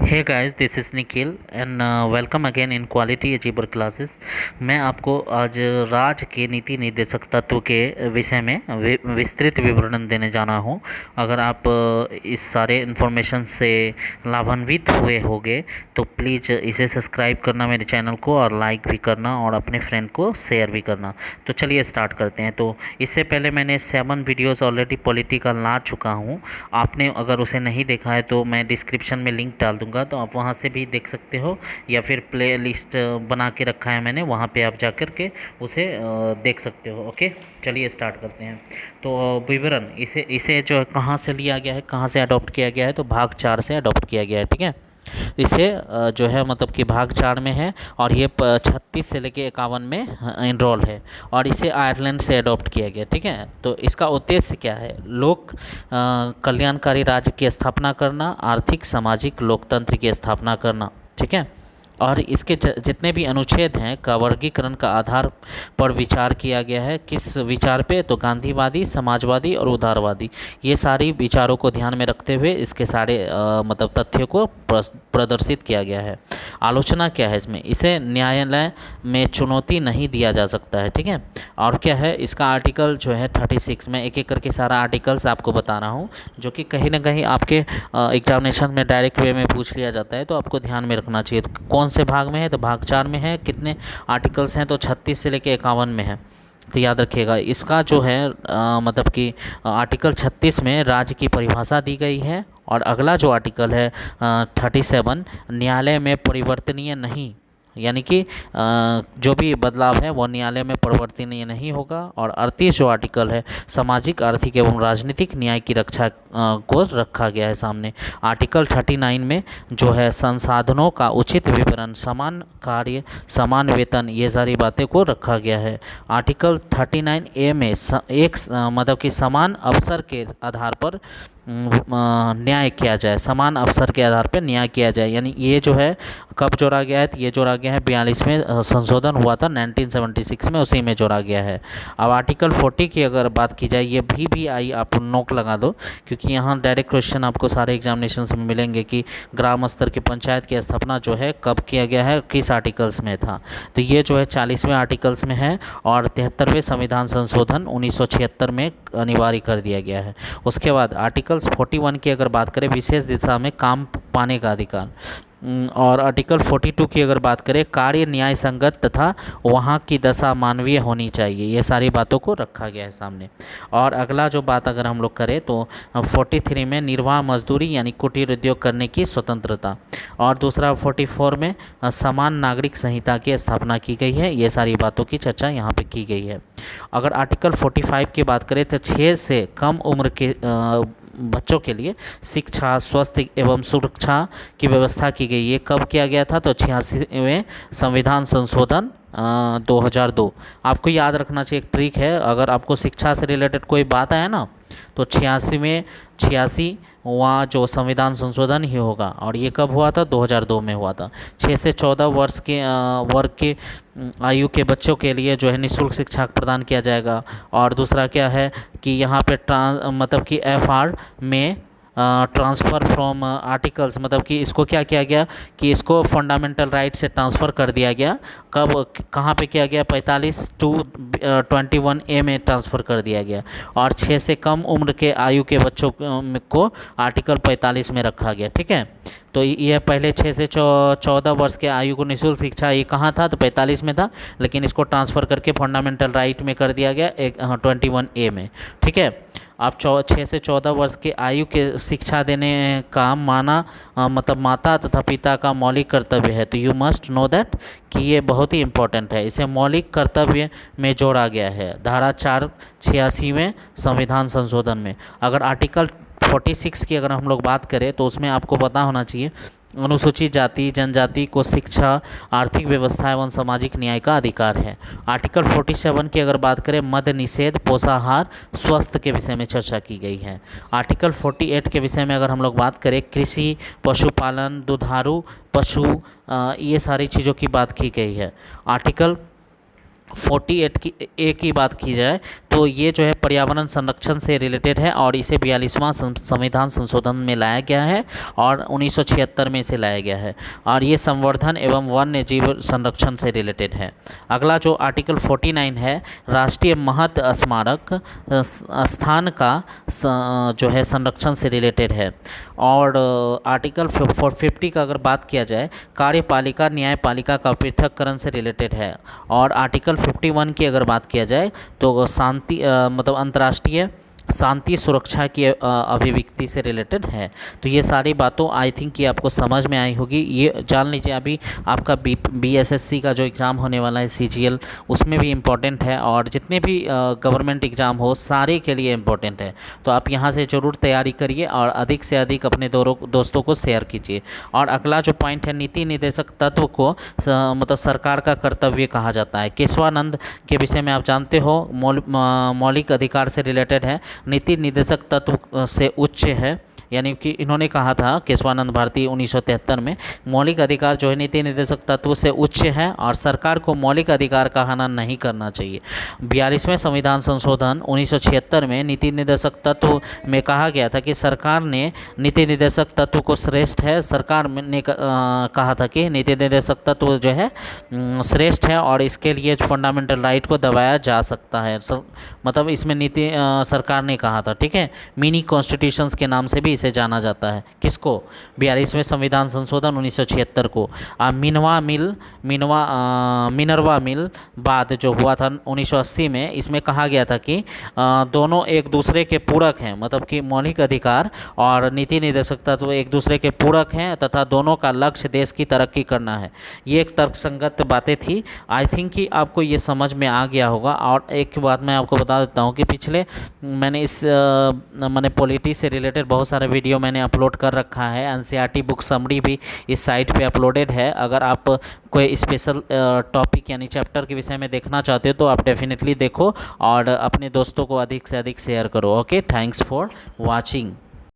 Hey guys, this is Nikhil and welcome again in quality achiever classes. मैं आपको आज राज्य के नीति निर्देशक तत्व के विषय में विस्तृत विवरण देने जाना हूँ। अगर आप इस सारे इन्फॉर्मेशन से लाभान्वित हुए होंगे तो प्लीज़ इसे सब्सक्राइब करना मेरे चैनल को, और लाइक भी करना और अपने फ्रेंड को शेयर भी करना। तो चलिए स्टार्ट करते हैं। तो इससे पहले मैंने 7 वीडियोज़ ऑलरेडी पॉलिटिकल ला चुका हूँ। आपने अगर उसे नहीं देखा है तो मैं डिस्क्रिप्शन में लिंक डाल दूंगा, तो आप वहां से भी देख सकते हो, या फिर प्ले लिस्ट बना के रखा है मैंने, वहां पे आप जा कर के उसे देख सकते हो। ओके, चलिए स्टार्ट करते हैं। तो विवरण इसे इसे जो है कहाँ से लिया गया है, कहाँ से अडॉप्ट किया गया है, तो भाग 4 से अडॉप्ट किया गया है। ठीक है, इसे जो है मतलब कि भाग 4 में है, और ये 36 से लेके 51 में इनरोल है, और इसे आयरलैंड से अडॉप्ट किया गया। ठीक है, तो इसका उद्देश्य क्या है? लोक कल्याणकारी राज्य की स्थापना करना, आर्थिक सामाजिक लोकतंत्र की स्थापना करना। ठीक है, और इसके जितने भी अनुच्छेद हैं का वर्गीकरण का आधार पर विचार किया गया है। किस विचार पे? तो गांधीवादी, समाजवादी और उदारवादी, ये सारी विचारों को ध्यान में रखते हुए इसके सारे मतलब तथ्यों को प्रदर्शित किया गया है। आलोचना क्या है इसमें? इसे न्यायालय में चुनौती नहीं दिया जा सकता है। ठीक है, और क्या है इसका आर्टिकल जो है 36 में, एक एक करके सारा आर्टिकल्स आपको बता रहा हूँ, जो कि कहीं ना कहीं आपके एग्जामिनेशन में डायरेक्ट वे में पूछ लिया जाता है, तो आपको ध्यान में रखना चाहिए। तो कौन से भाग में है? तो भाग 4 में है। कितने आर्टिकल्स हैं? तो 36 से लेकर 51 में है। तो याद रखिएगा, इसका जो है मतलब कि आर्टिकल 36 में राज्य की परिभाषा दी गई है, और अगला जो आर्टिकल है 37, न्यायालय में परिवर्तनीय नहीं, यानी कि जो भी बदलाव है वो न्यायालय में परिवर्तनीय नहीं होगा। और 38 जो आर्टिकल है, सामाजिक, आर्थिक एवं राजनीतिक न्याय की रक्षा को रखा गया है सामने। आर्टिकल 39 में जो है संसाधनों का उचित विवरण, समान कार्य समान वेतन, ये सारी बातें को रखा गया है। आर्टिकल 39A में मतलब कि समान अवसर के आधार पर न्याय किया जाए, समान अवसर के आधार पर न्याय किया जाए, यानी ये जो है कब जोड़ा गया है? तो ये जोड़ा गया है 42 में, संशोधन हुआ था 1976 में, उसी में जोड़ा गया है। अब आर्टिकल 40 की अगर बात की जाए, ये भी आई, आप नोट लगा दो, क्योंकि यहाँ डायरेक्ट क्वेश्चन आपको सारे एग्जामिनेशन में मिलेंगे कि ग्राम स्तर की पंचायत की स्थापना जो है कब किया गया है, किस आर्टिकल्स में था। तो ये जो है 40वें आर्टिकल्स में है, और 73वें संविधान संशोधन 1976 में अनिवार्य कर दिया गया है। उसके बाद आर्टिकल्स 41 की अगर बात करें, विशेष दिशा में काम पाने का अधिकार, और आर्टिकल 42 की अगर बात करें, कार्य न्याय संगत तथा वहाँ की दशा मानवीय होनी चाहिए, ये सारी बातों को रखा गया है सामने। और अगला जो बात अगर हम लोग करें तो 43 में निर्वाह मजदूरी यानी कुटीर उद्योग करने की स्वतंत्रता, और दूसरा 44 में समान नागरिक संहिता की स्थापना की गई है। ये सारी बातों की चर्चा यहाँ पे की गई है। अगर आर्टिकल 45 की बात करें तो 6 से कम उम्र के बच्चों के लिए शिक्षा, स्वास्थ्य एवं सुरक्षा की व्यवस्था की गई है। कब किया गया था? तो 86वें संविधान संशोधन 2002। आपको याद रखना चाहिए, एक ट्रिक है, अगर आपको शिक्षा से रिलेटेड कोई बात आए ना, तो 86 वहाँ जो संविधान संशोधन ही होगा। और ये कब हुआ था? 2002 में हुआ था। 6 से 14 वर्ष के वर्ग के आयु के बच्चों के लिए जो है निःशुल्क शिक्षा प्रदान किया जाएगा। और दूसरा क्या है कि यहाँ पे मतलब कि FR में ट्रांसफ़र फ्रॉम आर्टिकल्स, मतलब कि इसको क्या किया गया कि इसको फंडामेंटल राइट से ट्रांसफ़र कर दिया गया। कब, कहाँ पे किया गया? 45 टू 21A में ट्रांसफ़र कर दिया गया, और 6 से कम उम्र के आयु के बच्चों को आर्टिकल 45 में रखा गया। ठीक है, तो यह पहले 6 से 14 वर्ष के आयु को निःशुल्क शिक्षा, ये कहाँ था? तो 45 में था, लेकिन इसको ट्रांसफ़र करके फंडामेंटल राइट में कर दिया गया 21A में। ठीक है, आप 6 से 14 वर्ष के आयु के शिक्षा देने का मतलब माता तथा पिता का मौलिक कर्तव्य है। तो यू मस्ट नो दैट कि ये बहुत ही इम्पोर्टेंट है, इसे मौलिक कर्तव्य में जोड़ा गया है धारा 486वें संविधान संशोधन में। अगर आर्टिकल 46 की अगर हम लोग बात करें तो उसमें आपको पता होना चाहिए, अनुसूचित जाति जनजाति को शिक्षा, आर्थिक व्यवस्था एवं सामाजिक न्याय का अधिकार है। आर्टिकल 47 की अगर बात करें, मद्य निषेध, पोषाहार, स्वास्थ्य के विषय में चर्चा की गई है। आर्टिकल 48 के विषय में अगर हम लोग बात करें, कृषि, पशुपालन, दुधारू पशु, ये सारी चीज़ों की बात की गई है। आर्टिकल 48 की ए की बात की जाए तो ये जो है पर्यावरण संरक्षण से रिलेटेड है और इसे 42वां संविधान संशोधन में लाया गया है और 1976 में इसे लाया गया है और ये संवर्धन एवं वन्य जीव संरक्षण से रिलेटेड है। अगला जो आर्टिकल 49 है, राष्ट्रीय महत्व स्मारक स्थान का जो है संरक्षण से रिलेटेड है। और आर्टिकल 50 का अगर बात किया जाए, कार्यपालिका न्यायपालिका का पृथक्करण से रिलेटेड है। और आर्टिकल 51 की अगर बात किया जाए तो शांति मतलब अंतर्राष्ट्रीय शांति सुरक्षा की अभिव्यक्ति से रिलेटेड है। तो ये सारी बातों आई थिंक ये आपको समझ में आई होगी। ये जान लीजिए अभी आपका बीएसएससी का जो एग्ज़ाम होने वाला है सीजीएल, उसमें भी इम्पोर्टेंट है और जितने भी गवर्नमेंट एग्ज़ाम हो सारे के लिए इम्पोर्टेंट है। तो आप यहाँ से ज़रूर तैयारी करिए और अधिक से अधिक अपने दोस्तों को शेयर कीजिए। और अगला जो पॉइंट है, नीति निर्देशक तत्व को मतलब सरकार का कर्तव्य कहा जाता है। केशवानंद के विषय में आप जानते हो, मौलिक अधिकार से रिलेटेड है। नीति निर्देशक तत्व से उच्च है, यानी कि इन्होंने कहा था केशवानंद भारती 1973 में, मौलिक अधिकार जो है नीति निर्देशक तत्व से उच्च है और सरकार को मौलिक अधिकार का हनन नहीं करना चाहिए। 42वें संविधान संशोधन 1976 में नीति निर्देशक तत्व में कहा गया था कि सरकार ने नीति निर्देशक तत्व को श्रेष्ठ है, सरकार ने कहा था कि नीति निर्देशक तत्व जो है श्रेष्ठ है और इसके लिए फंडामेंटल राइट को दबाया जा सकता है। मतलब इसमें नीति सरकार ने कहा था, ठीक है। मिनी कॉन्स्टिट्यूशंस के नाम से भी इसे जाना जाता है। किसको? 42वें संविधान संशोधन 1976 को। मिनर्वा मिल बाद जो हुआ था 1980 में, इसमें कहा गया था कि दोनों एक दूसरे के पूरक हैं, मतलब कि मौलिक अधिकार और नीति निर्देशक तत्व एक दूसरे के पूरक हैं तथा दोनों का लक्ष्य देश की तरक्की करना है। ये एक तर्कसंगत बातें थी। आई थिंक कि आपको ये समझ में आ गया होगा। और एक बात मैं आपको बता देता हूँ कि पिछले मैंने पॉलिटी से रिलेटेड बहुत सारे वीडियो मैंने अपलोड कर रखा है। एनसीईआरटी बुक समरी भी इस साइट पे अपलोडेड है। अगर आप कोई स्पेशल टॉपिक यानी चैप्टर के विषय में देखना चाहते हो तो आप डेफिनेटली देखो और अपने दोस्तों को अधिक से अधिक शेयर करो। Okay, thanks for watching.